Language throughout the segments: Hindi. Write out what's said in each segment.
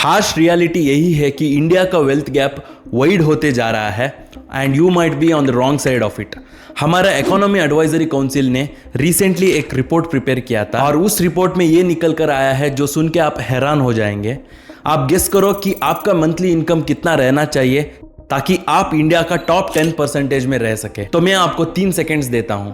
हार्श रियलिटी यही है कि इंडिया का वेल्थ गैप वाइड होते जा रहा है and you might be on the wrong side of it. हमारा इकोनॉमी एडवाइजरी काउंसिल ने रिसेंटली एक रिपोर्ट प्रिपेयर किया था और उस रिपोर्ट में ये निकल कर आया है जो सुन के आप हैरान हो जाएंगे। आप गेस करो कि आपका मंथली इनकम कितना रहना चाहिए ताकि आप इंडिया का टॉप 10% में रह सके। तो मैं आपको 3 सेकेंड्स देता हूं।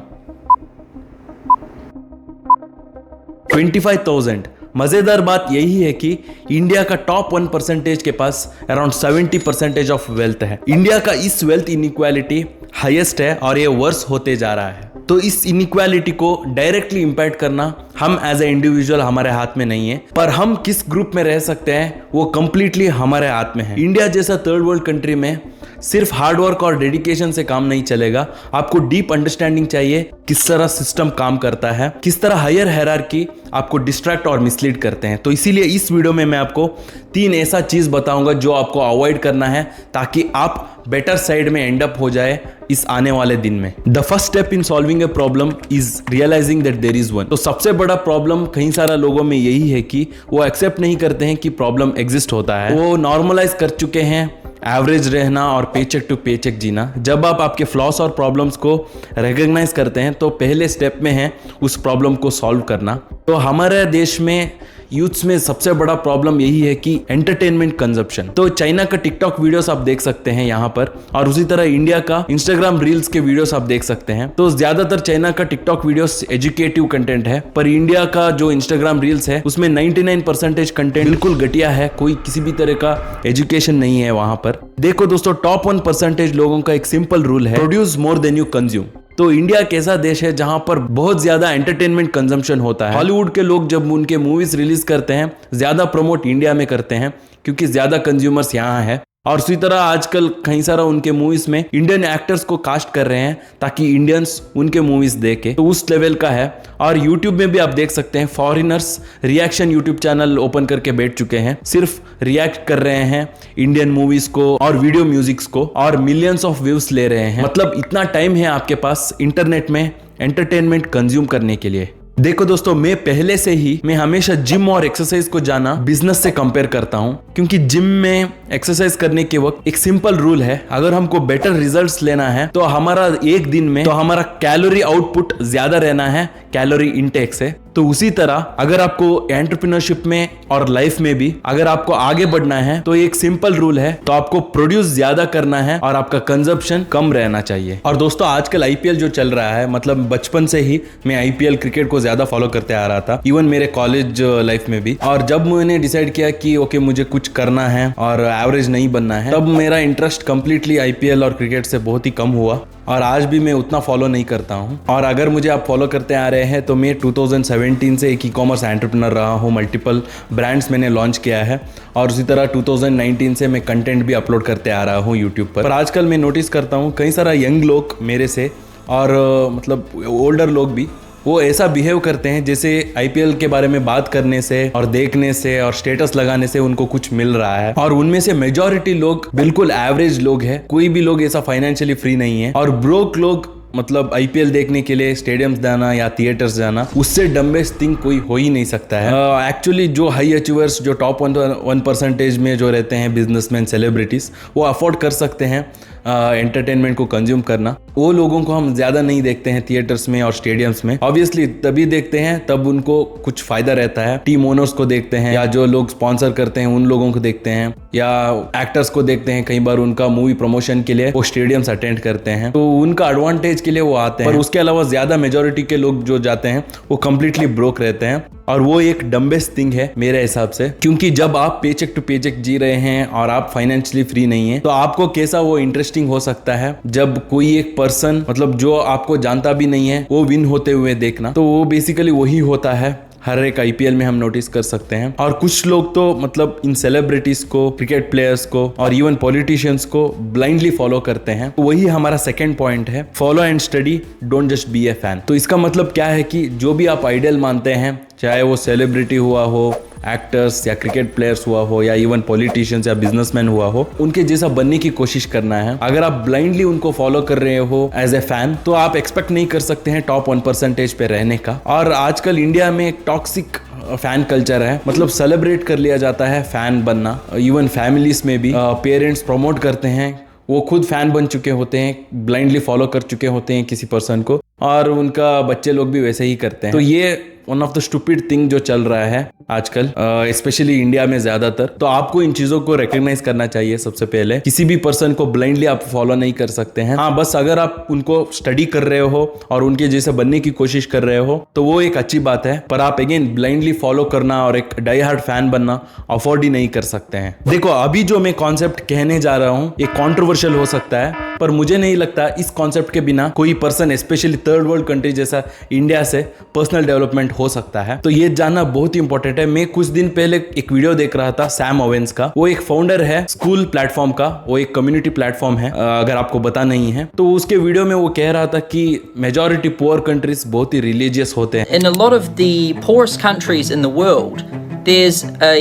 25,000। मजेदार बात यही है कि इंडिया का टॉप 1% के पास अराउंड 70% ऑफ वेल्थ है। इंडिया का इस वेल्थ इनइक्वालिटी हाईएस्ट है और ये वर्स होते जा रहा है। तो इस इनइक्वालिटी को डायरेक्टली इंपैक्ट करना हम एज ए इंडिविजुअल हमारे हाथ में नहीं है, पर हम किस ग्रुप में रह सकते हैं वो कंप्लीटली हमारे हाथ में है। इंडिया जैसा थर्ड वर्ल्ड कंट्री में सिर्फ हार्डवर्क और डेडिकेशन से काम नहीं चलेगा, आपको डीप अंडरस्टैंडिंग चाहिए किस तरह सिस्टम काम करता है, किस तरह हायर हायरार्की आपको डिस्ट्रैक्ट और मिसलीड करते हैं। तो इसीलिए इस वीडियो में मैं आपको 3 ऐसा चीज बताऊंगा जो आपको अवॉइड करना है ताकि आप बेटर साइड में एंड अप हो जाए इस आने वाले दिन में। The first step in solving a problem is realising that there is one. तो सबसे बड़ा प्रॉब्लम कई सारा लोगों में यही है कि वो एक्सेप्ट नहीं करते हैं कि प्रॉब्लम एग्जिस्ट होता है। वो नॉर्मलाइज कर चुके हैं एवरेज रहना और पेचेक टू पेचेक जीना। जब आप आपके फ्लॉस और प्रॉब्लम्स को रिकॉग्नाइज करते हैं तो पहले स्टेप में है उस प्रॉब्लम को सॉल्व करना। तो हमारे देश में यूथ्स में सबसे बड़ा प्रॉब्लम यही है कि एंटरटेनमेंट कंजप्शन। तो चाइना का टिकटॉक वीडियोस आप देख सकते हैं यहाँ पर, और उसी तरह इंडिया का इंस्टाग्राम रील्स के वीडियोस आप देख सकते हैं। तो ज्यादातर चाइना का टिकटॉक वीडियोस एजुकेटिव कंटेंट है, पर इंडिया का जो इंस्टाग्राम रील्स है उसमें 99% कंटेंट बिल्कुल घटिया है, कोई किसी भी तरह का एजुकेशन नहीं है वहां पर। देखो दोस्तों, टॉप 1% लोगों का एक सिंपल रूल है, produce more than you consume. तो इंडिया एक ऐसा देश है जहां पर बहुत ज्यादा एंटरटेनमेंट कंजम्पशन होता है। हॉलीवुड के लोग जब उनके मूवीज रिलीज करते हैं ज्यादा प्रमोट इंडिया में करते हैं क्योंकि ज्यादा कंज्यूमर्स यहाँ है। और उसी तरह आजकल कई सारा उनके मूवीज में इंडियन एक्टर्स को कास्ट कर रहे हैं ताकि इंडियंस उनके मूवीज देखे, तो उस लेवल का है। और यूट्यूब में भी आप देख सकते हैं foreigners reaction YouTube channel open करके बैठ चुके हैं, सिर्फ रिएक्ट कर रहे हैं इंडियन मूवीज को और वीडियो म्यूजिक्स को, और मिलियंस ऑफ व्यूज ले रहे हैं। मतलब इतना टाइम है आपके पास इंटरनेट में एंटरटेनमेंट कंज्यूम करने के लिए। देखो दोस्तों, मैं हमेशा जिम और एक्सरसाइज को जाना बिजनेस से कंपेयर करता हूं, क्योंकि जिम में एक्सरसाइज करने के वक्त एक सिंपल रूल है, अगर हमको बेटर रिजल्ट्स लेना है तो हमारा एक दिन में तो हमारा कैलोरी आउटपुट ज्यादा रहना है कैलोरी इनटेक से। तो उसी तरह अगर आपको एंटरप्रेन्योरशिप में और लाइफ में भी अगर आपको आगे बढ़ना है तो एक सिंपल रूल है, तो आपको प्रोड्यूस ज्यादा करना है और आपका कंजप्शन कम रहना चाहिए। और दोस्तों, आजकल आईपीएल जो चल रहा है, मतलब बचपन से ही मैं आईपीएल क्रिकेट को ज्यादा फॉलो करते आ रहा था, इवन मेरे कॉलेज लाइफ में भी। और जब मैंने डिसाइड किया कि ओके मुझे कुछ करना है और एवरेज नहीं बनना है, तब मेरा इंटरेस्ट कंप्लीटली आईपीएल और क्रिकेट से बहुत ही कम हुआ और आज भी मैं उतना फॉलो नहीं करता हूं। और अगर मुझे आप फॉलो करते आ रहे हैं तो मैं 2017 से एक ई-कॉमर्स एंटरप्रेन्योर रहा हूं, मल्टीपल ब्रांड्स मैंने लॉन्च किया है, और उसी तरह 2019 से मैं कंटेंट भी अपलोड करते आ रहा हूं यूट्यूब पर। आजकल मैं नोटिस करता हूं कई सारा यंग लोग मेरे से और मतलब ओल्डर लोग भी, वो ऐसा बिहेव करते हैं जैसे आईपीएल के बारे में बात करने से और देखने से और स्टेटस लगाने से उनको कुछ मिल रहा है। और उनमें से मेजॉरिटी लोग बिल्कुल एवरेज लोग हैं, कोई भी लोग ऐसा फाइनेंशियली फ्री नहीं है। और ब्रोक लोग मतलब आईपीएल देखने के लिए स्टेडियम्स जाना या थिएटर्स जाना, उससे डम्बेस्ट थिंग कोई हो ही नहीं सकता है। एक्चुअली जो हाई अचीवर्स, जो टॉप 1% में जो रहते हैं बिजनेसमैन, सेलिब्रिटीज, वो अफोर्ड कर सकते हैं एंटरटेनमेंट को कंज्यूम करना। वो लोगों को हम ज्यादा नहीं देखते हैं थिएटर्स में और स्टेडियम्स में। ऑब्वियसली तभी देखते हैं तब उनको कुछ फायदा रहता है। टीम ओनर्स को देखते हैं या जो लोग स्पॉन्सर करते हैं उन लोगों को देखते हैं, या एक्टर्स को देखते हैं। कई बार उनका मूवी प्रमोशन के लिए वो स्टेडियम्स अटेंड करते हैं, तो उनका एडवांटेज के लिए वो आते हैं। पर उसके अलावा ज्यादा मेजोरिटी के लोग जो जाते हैं वो कंप्लीटली ब्रोक रहते हैं, और वो एक डम्बेस्ट थिंग है मेरे हिसाब से। क्योंकि जब आप पेचेक टू पेचेक जी रहे हैं और आप फाइनेंशियली फ्री नहीं है, तो आपको कैसा वो इंटरेस्टिंग हो सकता है जब कोई एक पर्सन, मतलब जो आपको जानता भी नहीं है, वो विन होते हुए देखना। तो वो बेसिकली वही होता है हर एक आईपीएल में हम नोटिस कर सकते हैं। और कुछ लोग तो मतलब इन सेलिब्रिटीज को, क्रिकेट प्लेयर्स को और इवन पॉलिटिशियंस को ब्लाइंडली फॉलो करते हैं। तो वही हमारा सेकंड पॉइंट है, follow and study, don't just be A fan. तो इसका मतलब क्या है कि जो भी आप आइडियल मानते हैं, चाहे वो सेलिब्रिटी हुआ हो, एक्टर्स या क्रिकेट प्लेयर्स हुआ हो, या इवन पॉलिटिशियंस या बिजनेसमैन हुआ हो, उनके जैसा बनने की कोशिश करना है। अगर आप ब्लाइंडली उनको फॉलो कर रहे हो एज ए फैन, तो आप एक्सपेक्ट नहीं कर सकते हैं टॉप 1% पे रहने का। और आजकल इंडिया में एक टॉक्सिक फैन कल्चर है, मतलब सेलिब्रेट कर लिया जाता है फैन बनना। इवन फैमिलीज में भी पेरेंट्स प्रमोट करते हैं, वो खुद फैन बन चुके होते हैं, ब्लाइंडली फॉलो कर चुके होते हैं किसी पर्सन को, और उनका बच्चे लोग भी वैसे ही करते हैं। तो ये one of the stupid thing जो चल रहा है आजकल, स्पेशली इंडिया में ज्यादातर। तो आपको इन चीजों को रिकॉग्नाइज करना चाहिए। सबसे पहले किसी भी पर्सन को ब्लाइंडली आप फॉलो नहीं कर सकते हैं। हाँ, बस अगर आप उनको स्टडी कर रहे हो और उनके जैसे बनने की कोशिश कर रहे हो तो वो एक अच्छी बात है, पर आप अगेन ब्लाइंडली फॉलो करना और एक डाई हार्ड फैन बनना अफोर्ड ही नहीं कर सकते हैं। देखो, अभी जो मैं कॉन्सेप्ट कहने जा रहा हूँ ये कॉन्ट्रोवर्शियल हो सकता है, पर मुझे नहीं लगता इस कॉन्सेप्ट के बिना कोई person, specially third world country जैसा इंडिया से, पर्सनल डेवलपमेंट हो सकता है। तो ये जानना बहुत ही इंपॉर्टेंट है। मैं कुछ दिन पहले एक वीडियो देख रहा था सैम ओवेंस का, वो एक फाउंडर है स्कूल प्लेटफॉर्म का, वो एक कम्युनिटी प्लेटफॉर्म है, अगर आपको पता नहीं है तो। उसके वीडियो में वो कह रहा था कि मेजॉरिटी पुअर कंट्रीज बहुत ही रिलीजियस होते हैं। In a lot of the poorest countries in the world, there's a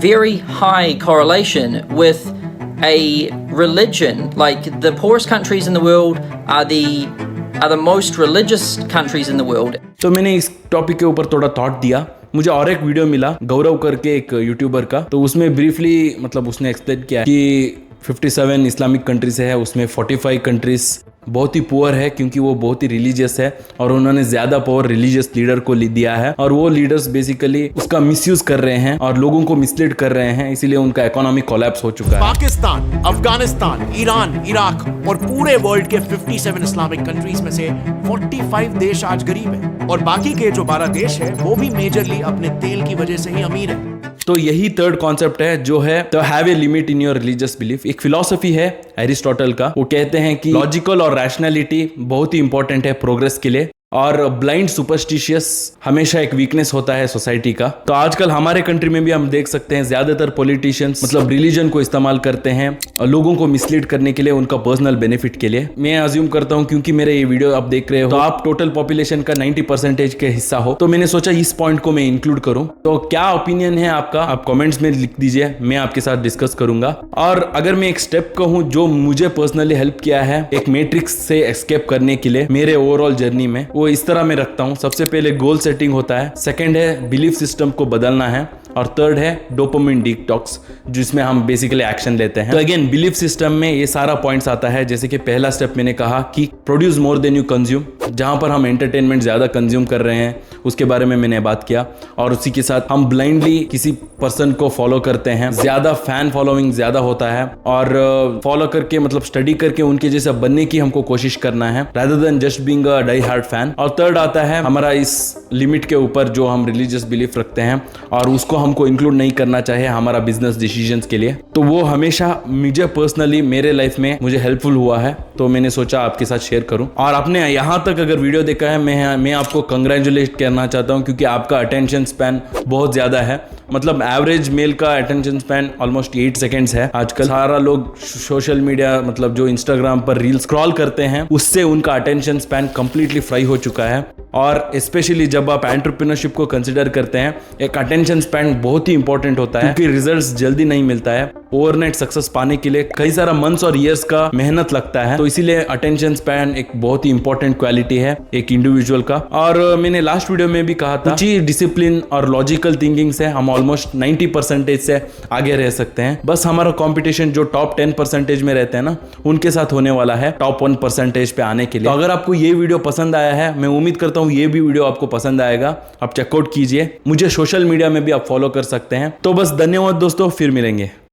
very high correlation with a religion. Like the poorest countries in the world are the most religious countries in the world. तो मैंने इस टॉपिक के ऊपर थोड़ा थॉट दिया। मुझे और एक वीडियो मिला गौरव करके, एक यूट्यूबर का, तो उसमें ब्रीफली मतलब उसने एक्सप्लेन किया कि 57 इस्लामिक कंट्रीज है, उसमें 45 कंट्रीज बहुत ही पुअर है क्योंकि वो बहुत ही रिलीजियस है, और उन्होंने ज्यादा पावर रिलीजियस लीडर को दिया है, और वो लीडर्स बेसिकली उसका मिसयूज कर रहे हैं और लोगों को मिसलीड कर रहे हैं, इसीलिए उनका इकोनॉमिक कोलैप्स हो चुका है। पाकिस्तान, अफगानिस्तान, ईरान, इराक और पूरे वर्ल्ड के 57 इस्लामिक कंट्रीज में से 45 देश आज गरीब है, और बाकी के जो 12 देश है वो भी मेजरली अपने तेल की वजह से ही अमीर है। तो यही थर्ड कॉन्सेप्ट है जो है तो have a limit in your religious belief. एक फिलॉसफी है एरिस्टोटल का, वो कहते हैं कि लॉजिकल और रैशनैलिटी बहुत ही इंपॉर्टेंट है प्रोग्रेस के लिए, और ब्लाइंड सुपरस्टिशियस हमेशा एक वीकनेस होता है सोसाइटी का। तो आजकल हमारे कंट्री में भी हम देख सकते हैं ज्यादातर पॉलिटिशियंस मतलब रिलीजन को इस्तेमाल करते हैं लोगों को मिसलीड करने के लिए, उनका पर्सनल बेनिफिट के लिए। मैं अज्यूम करता हूं क्योंकि मेरे ये वीडियो आप देख रहे हो तो आप टोटल पॉपुलेशन का 90% के हिस्सा हो, तो मैंने सोचा इस पॉइंट को मैं इंक्लूड करूं। तो क्या ओपिनियन है आपका, आप कमेंट्स में लिख दीजिए, मैं आपके साथ डिस्कस करूंगा। और अगर मैं एक स्टेप कहूं जो मुझे पर्सनली हेल्प किया है एक मैट्रिक्स से एस्केप करने के लिए मेरे ओवरऑल जर्नी में, वो इस तरह मैं रखता हूं। सबसे पहले गोल सेटिंग होता है, सेकंड है बिलीफ सिस्टम को बदलना है, और थर्ड है डोपामिन डिटॉक्स जिसमें हम बेसिकली एक्शन लेते हैं। तो अगेन बिलीफ सिस्टम में ये सारा पॉइंट्स आता है, जैसे कि पहला स्टेप मैंने कहा कि produce more than you consume, जहां पर हम एंटरटेनमेंट ज्यादा कंज्यूम कर रहे हैं उसके बारे में मैंने बात किया, और उसी के साथ हम ब्लाइंडली किसी पर्सन को फॉलो करते हैं, ज्यादा फैन फॉलोइंग ज्यादा होता है, और फॉलो करके मतलब स्टडी करके उनके जैसा बनने की हमको कोशिश करना है rather than just being a die hard fan. और थर्ड आता है हमारा इस लिमिट के ऊपर जो हम रिलीजियस बिलीफ रखते हैं और उसको हमको इंक्लूड नहीं करना चाहिए हमारा बिजनेस डिसीजंस के लिए। तो वो हमेशा मुझे पर्सनली मेरे लाइफ में मुझे हेल्पफुल हुआ है, तो मैंने सोचा आपके साथ शेयर करूं। और आपने यहाँ तक अगर वीडियो देखा है, मैं आपको कंग्रेचुलेट करना चाहता हूं क्योंकि आपका अटेंशन स्पैन बहुत ज्यादा है। मतलब एवरेज मेल का अटेंशन स्पैन ऑलमोस्ट 8 सेकेंड्स है। आजकल सारा लोग सोशल मीडिया मतलब जो इंस्टाग्राम पर रील स्क्रॉल करते हैं उससे उनका अटेंशन स्पैन कंप्लीटली फ्राई हो चुका है। और स्पेशली जब आप एंटरप्रेन्योरशिप को कंसिडर करते हैं, एक अटेंशन स्पैन बहुत ही इंपॉर्टेंट होता है क्योंकि रिजल्ट्स जल्दी नहीं मिलता है। ओवरनाइट सक्सेस पाने के लिए कई सारा मंथ्स और ईयर्स का मेहनत लगता है, तो इसीलिए अटेंशन स्पैन एक बहुत ही इंपॉर्टेंट क्वालिटी है एक इंडिविजुअल का। और मैंने लास्ट वीडियो में भी कहा था कि डिसिप्लिन और लॉजिकल थिंकिंग से हम ऑलमोस्ट 90% से आगे रह सकते हैं। बस हमारा कंपटीशन जो टॉप 10% में रहते हैं ना, उनके साथ होने वाला है टॉप 1% पे आने के लिए। तो अगर आपको ये वीडियो पसंद आया है, मैं उम्मीद करता हूँ ये भी वीडियो आपको पसंद आएगा। आप चेकआउट कीजिए, मुझे सोशल मीडिया में भी आप फॉलो कर सकते हैं। तो बस धन्यवाद दोस्तों, फिर मिलेंगे।